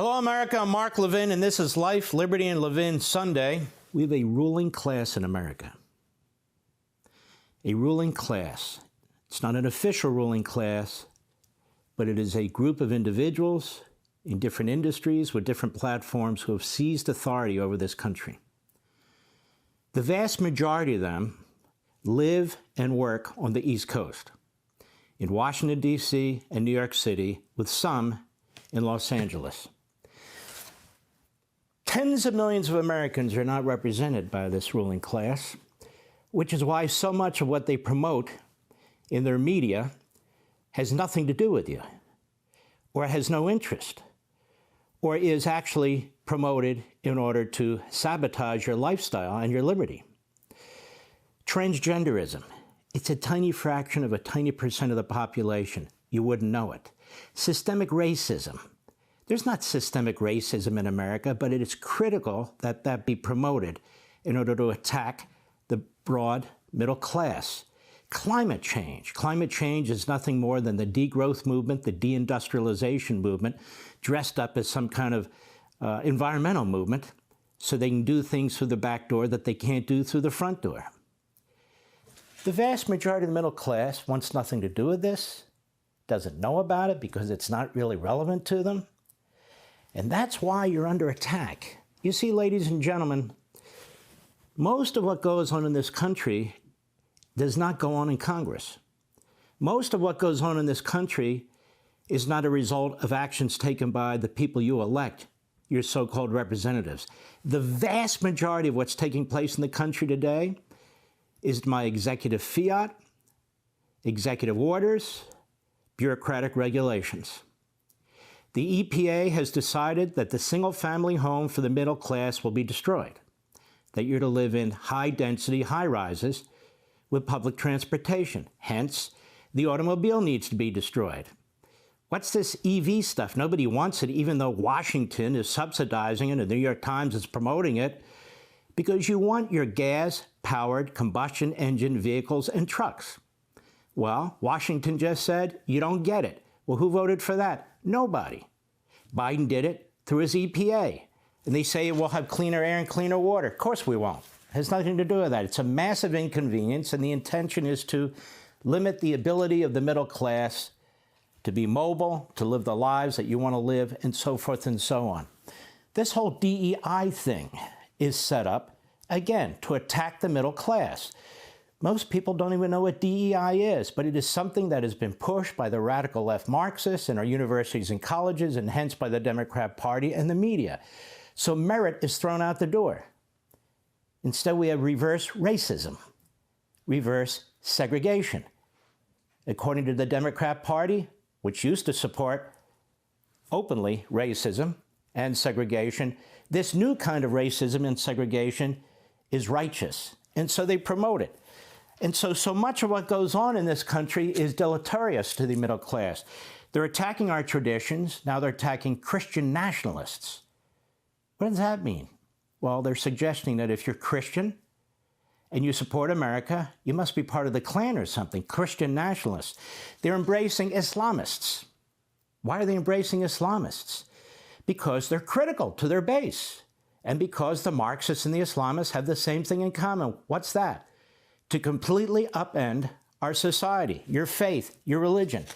Hello, America. I'm Mark Levin, and this is Life, Liberty, and Levin Sunday. We have a ruling class in America. A ruling class. It's not an official ruling class, but it is a group of individuals in different industries with different platforms who have seized authority over this country. The vast majority of them live and work on the East Coast, in Washington, D.C. and New York City, with some in Los Angeles. Tens of millions of Americans are not represented by this ruling class, which is why so much of what they promote in their media has nothing to do with you, or has no interest, or is actually promoted in order to sabotage your lifestyle and your liberty. Transgenderism. It's a tiny fraction of a tiny percent of the population. You wouldn't know it. Systemic racism. There's not systemic racism in America, but it is critical that that be promoted in order to attack the broad middle class. Climate change. Climate change is nothing more than the degrowth movement, the deindustrialization movement, dressed up as some kind of environmental movement so they can do things through the back door that they can't do through the front door. The vast majority of the middle class wants nothing to do with this, doesn't know about it because it's not really relevant to them. And that's why you're under attack. You see, ladies and gentlemen, most of what goes on in this country does not go on in Congress. Most of what goes on in this country is not a result of actions taken by the people you elect, your so-called representatives. The vast majority of what's taking place in the country today is my executive fiat, executive orders, bureaucratic regulations. The EPA has decided that the single-family home for the middle class will be destroyed, that you're to live in high-density high-rises with public transportation. Hence, the automobile needs to be destroyed. What's this EV stuff? Nobody wants it, even though Washington is subsidizing it and the New York Times is promoting it, because you want your gas-powered combustion engine vehicles and trucks. Well, Washington just said, you don't get it. Well, who voted for that? Nobody. Biden did it through his EPA. And they say we'll have cleaner air and cleaner water. Of course we won't. It has nothing to do with that. It's a massive inconvenience, and the intention is to limit the ability of the middle class to be mobile, to live the lives that you want to live, and so forth and so on. This whole DEI thing is set up, again, to attack the middle class. Most people don't even know what DEI is, but it is something that has been pushed by the radical left Marxists in our universities and colleges, and hence by the Democrat Party and the media. So merit is thrown out the door. Instead, we have reverse racism, reverse segregation. According to the Democrat Party, which used to support openly racism and segregation, this new kind of racism and segregation is righteous, and so they promote it. And so much of what goes on in this country is deleterious to the middle class. They're attacking our traditions. Now they're attacking Christian nationalists. What does that mean? Well, they're suggesting that if you're Christian and you support America, you must be part of the Klan or something, Christian nationalists. They're embracing Islamists. Why are they embracing Islamists? Because they're critical to their base, and because the Marxists and the Islamists have the same thing in common. What's that? To completely upend our society, your faith, your religion.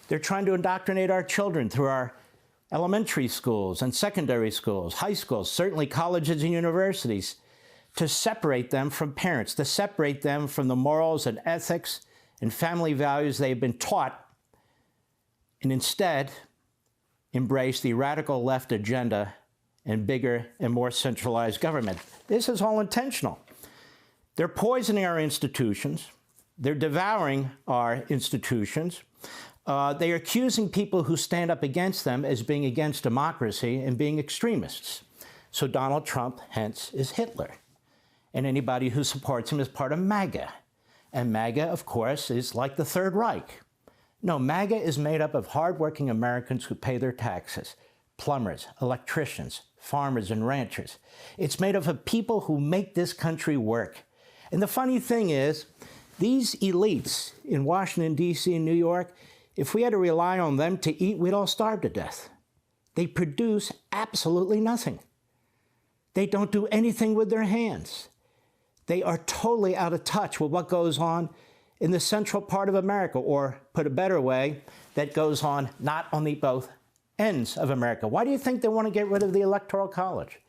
They're trying to indoctrinate our children through our elementary schools and secondary schools, high schools, certainly colleges and universities, to separate them from parents, to separate them from the morals and ethics and family values they've been taught, and instead embrace the radical left agenda and bigger and more centralized government. This is all intentional. They're poisoning our institutions. They're devouring our institutions. They are accusing people who stand up against them as being against democracy and being extremists. So Donald Trump, hence, is Hitler. And anybody who supports him is part of MAGA. And MAGA, of course, is like the Third Reich. No, MAGA is made up of hardworking Americans who pay their taxes. Plumbers, electricians, farmers, and ranchers. It's made up of people who make this country work. And the funny thing is, these elites in Washington, D.C. and New York, if we had to rely on them to eat, we'd all starve to death. They produce absolutely nothing. They don't do anything with their hands. They are totally out of touch with what goes on in the central part of America, or put a better way, that goes on not on the both ends of America. Why do you think they want to get rid of the Electoral College?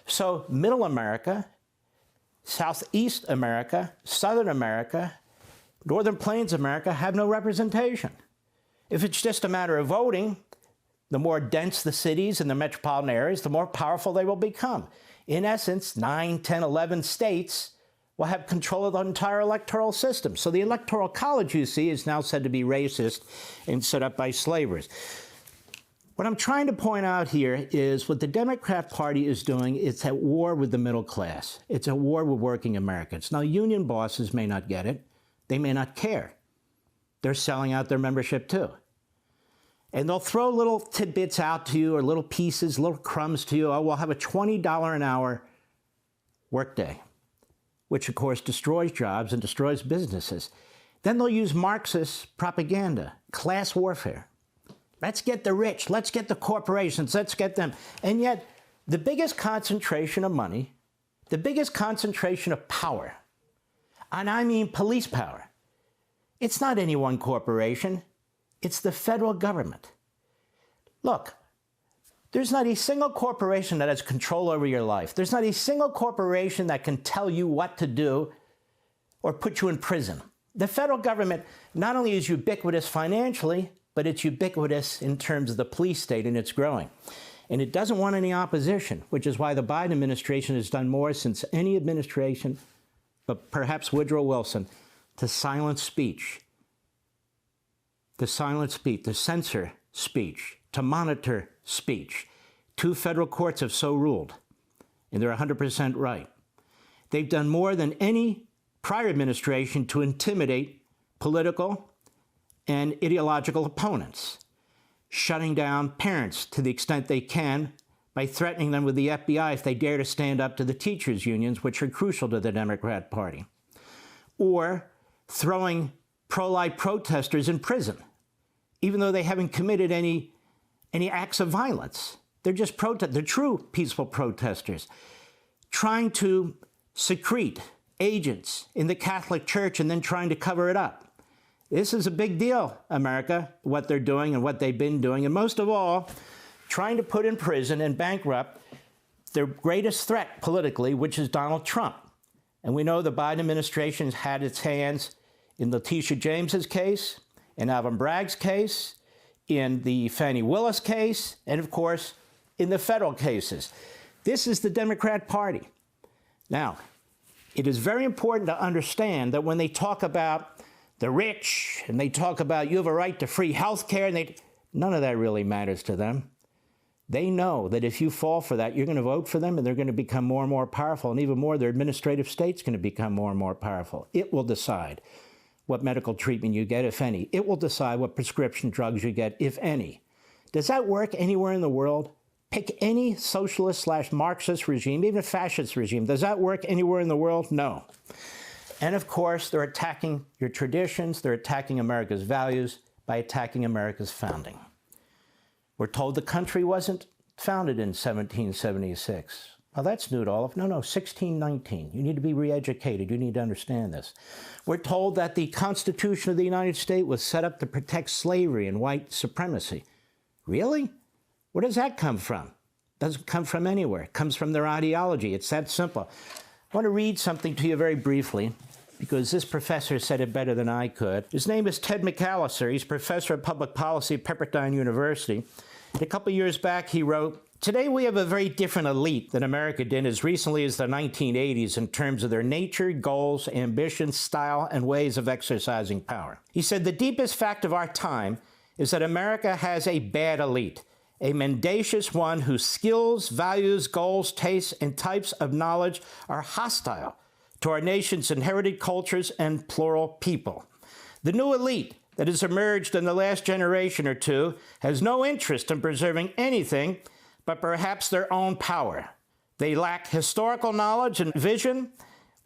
So Middle America, Southeast America, Southern America, Northern Plains America have no representation. If it's just a matter of voting, the more dense the cities and the metropolitan areas, the more powerful they will become. In essence, 9, 10, 11 states will have control of the entire electoral system. So the Electoral College, you see, is now said to be racist and set up by slavers. What I'm trying to point out here is what the Democrat Party is doing. It's at war with the middle class. It's at war with working Americans. Now, union bosses may not get it. They may not care. They're selling out their membership too. And they'll throw little tidbits out to you, or little pieces, little crumbs to you. Oh, we'll have a $20 an hour workday, which of course destroys jobs and destroys businesses. Then they'll use Marxist propaganda, class warfare. Let's get the rich, let's get the corporations, let's get them. And yet, the biggest concentration of money, the biggest concentration of power, and I mean police power, it's not any one corporation, it's the federal government. Look, there's not a single corporation that has control over your life. There's not a single corporation that can tell you what to do or put you in prison. The federal government not only is ubiquitous financially, but it's ubiquitous in terms of the police state, and it's growing. And it doesn't want any opposition, which is why the Biden administration has done more since any administration, but perhaps Woodrow Wilson, to silence speech, to censor speech, to monitor speech. 2 federal courts have so ruled, and they're 100% right. They've done more than any prior administration to intimidate political and ideological opponents, shutting down parents to the extent they can by threatening them with the FBI if they dare to stand up to the teachers' unions, which are crucial to the Democrat Party, or throwing pro-life protesters in prison, even though they haven't committed any acts of violence. They're just they're true peaceful protesters, trying to secrete agents in the Catholic Church and then trying to cover it up. This is a big deal, America, what they're doing and what they've been doing, and most of all, trying to put in prison and bankrupt their greatest threat politically, which is Donald Trump. And we know the Biden administration has had its hands in Letitia James's case, in Alvin Bragg's case, in the Fani Willis case, and of course, in the federal cases. This is the Democrat Party. Now, it is very important to understand that when they talk about the rich, and they talk about you have a right to free health care, and none of that really matters to them. They know that if you fall for that, you're going to vote for them, and they're going to become more and more powerful, and even more, their administrative state's going to become more and more powerful. It will decide what medical treatment you get, if any. It will decide what prescription drugs you get, if any. Does that work anywhere in the world? Pick any socialist/Marxist regime, even a fascist regime. Does that work anywhere in the world? No. And of course, they're attacking your traditions, they're attacking America's values by attacking America's founding. We're told the country wasn't founded in 1776. Well, that's Newt Olive. No, 1619. You need to be re-educated. You need to understand this. We're told that the Constitution of the United States was set up to protect slavery and white supremacy. Really? Where does that come from? It doesn't come from anywhere. It comes from their ideology. It's that simple. I want to read something to you very briefly, because this professor said it better than I could. His name is Ted McAllister. He's professor of public policy at Pepperdine University. And a couple years back, he wrote, "Today we have a very different elite than America did as recently as the 1980s in terms of their nature, goals, ambitions, style, and ways of exercising power." He said, "The deepest fact of our time is that America has a bad elite, a mendacious one whose skills, values, goals, tastes, and types of knowledge are hostile to our nation's inherited cultures and plural people. The new elite that has emerged in the last generation or two has no interest in preserving anything but perhaps their own power. They lack historical knowledge and vision,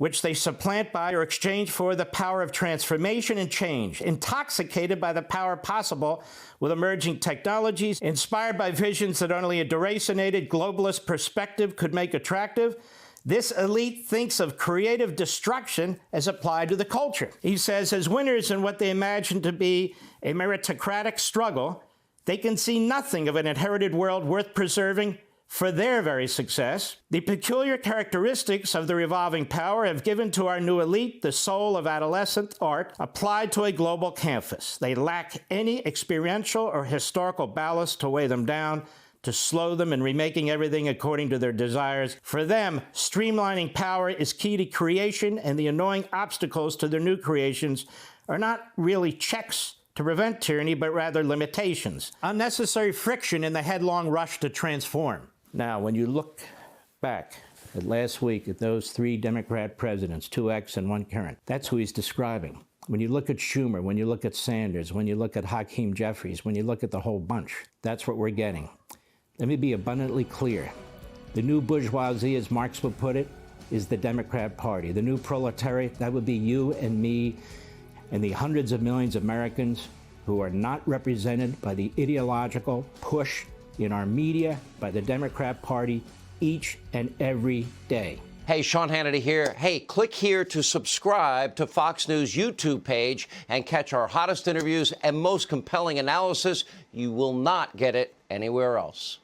which they supplant by or exchange for the power of transformation and change, intoxicated by the power possible with emerging technologies, inspired by visions that only a deracinated globalist perspective could make attractive. This elite thinks of creative destruction as applied to the culture. He says, as winners in what they imagine to be a meritocratic struggle, they can see nothing of an inherited world worth preserving for their very success. The peculiar characteristics of the revolving power have given to our new elite the soul of adolescent art applied to a global canvas. They lack any experiential or historical ballast to weigh them down, to slow them in remaking everything according to their desires. For them, streamlining power is key to creation, and the annoying obstacles to their new creations are not really checks to prevent tyranny, but rather limitations, unnecessary friction in the headlong rush to transform. Now, when you look back at last week at those 3 Democrat presidents, 2 ex and 1 current, that's who he's describing. When you look at Schumer, when you look at Sanders, when you look at Hakeem Jeffries, when you look at the whole bunch, that's what we're getting. Let me be abundantly clear. The new bourgeoisie, as Marx would put it, is the Democrat Party. The new proletariat, that would be you and me and the hundreds of millions of Americans who are not represented by the ideological push in our media by the Democrat Party each and every day. Hey, Sean Hannity here. Hey, click here to subscribe to Fox News YouTube page and catch our hottest interviews and most compelling analysis. You will not get it anywhere else.